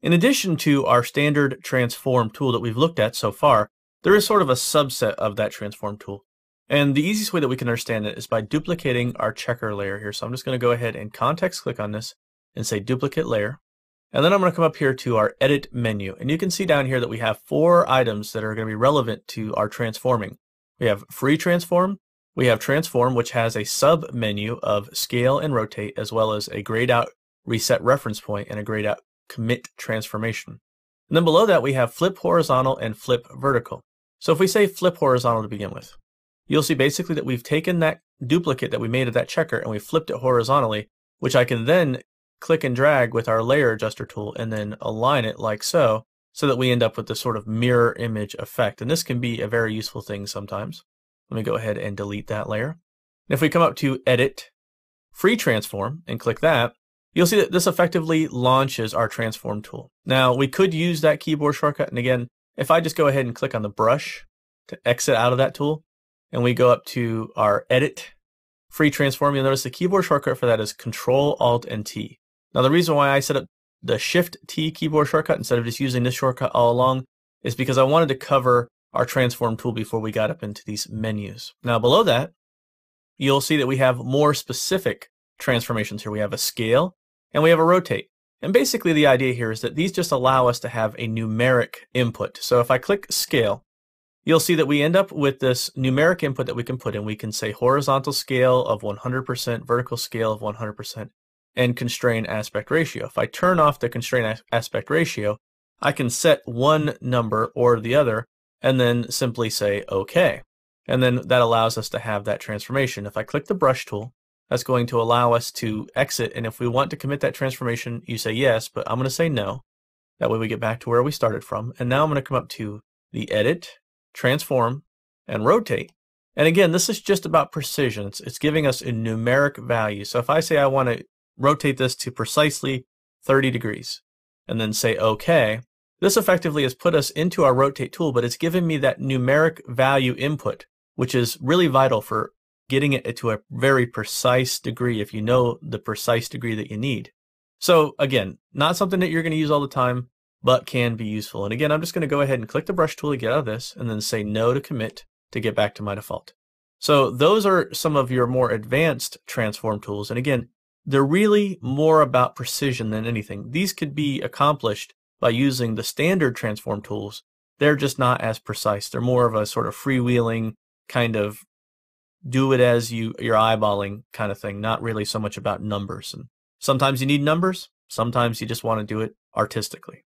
In addition to our standard transform tool that we've looked at so far, there is sort of a subset of that transform tool. And the easiest way that we can understand it is by duplicating our checker layer here. So I'm just going to go ahead and context click on this and say duplicate layer. And then I'm going to come up here to our edit menu. And you can see down here that we have 4 items that are going to be relevant to our transforming. We have free transform, we have transform, which has a sub menu of scale and rotate, as well as a grayed out reset reference point and a grayed out commit transformation. And then below that we have flip horizontal and flip vertical. So if we say flip horizontal to begin with, you'll see basically that we've taken that duplicate that we made of that checker and we flipped it horizontally, which I can then click and drag with our layer adjuster tool and then align it like so, so that we end up with this sort of mirror image effect. And this can be a very useful thing sometimes. Let me go ahead and delete that layer. And if we come up to edit, free transform and click that, you'll see that this effectively launches our transform tool. Now we could use that keyboard shortcut, and again, if I just go ahead and click on the brush to exit out of that tool, and we go up to our edit, free transform, you'll notice the keyboard shortcut for that is Control Alt and T. Now the reason why I set up the Shift T keyboard shortcut instead of just using this shortcut all along is because I wanted to cover our transform tool before we got up into these menus. Now below that, you'll see that we have more specific transformations here. We have a scale and we have a rotate. And basically the idea here is that these just allow us to have a numeric input. So if I click scale, you'll see that we end up with this numeric input that we can put in. We can say horizontal scale of 100%, vertical scale of 100%, and constrain aspect ratio. If I turn off the constrain aspect ratio, I can set one number or the other and then simply say OK. And then that allows us to have that transformation. If I click the brush tool, that's going to allow us to exit. And if we want to commit that transformation, you say yes, but I'm going to say no. That way we get back to where we started from. And now I'm going to come up to the edit, transform, and rotate. And again, this is just about precision. It's giving us a numeric value. So if I say I want to rotate this to precisely 30 degrees and then say OK, this effectively has put us into our rotate tool, but it's given me that numeric value input, which is really vital for getting it to a very precise degree if you know the precise degree that you need. So again, not something that you're going to use all the time, but can be useful. And again, I'm just going to go ahead and click the brush tool to get out of this and then say no to commit to get back to my default. So those are some of your more advanced transform tools. And again, they're really more about precision than anything. These could be accomplished by using the standard transform tools. They're just not as precise. They're more of a sort of freewheeling kind of do it as you're eyeballing kind of thing, not really so much about numbers. And sometimes you need numbers, sometimes you just want to do it artistically.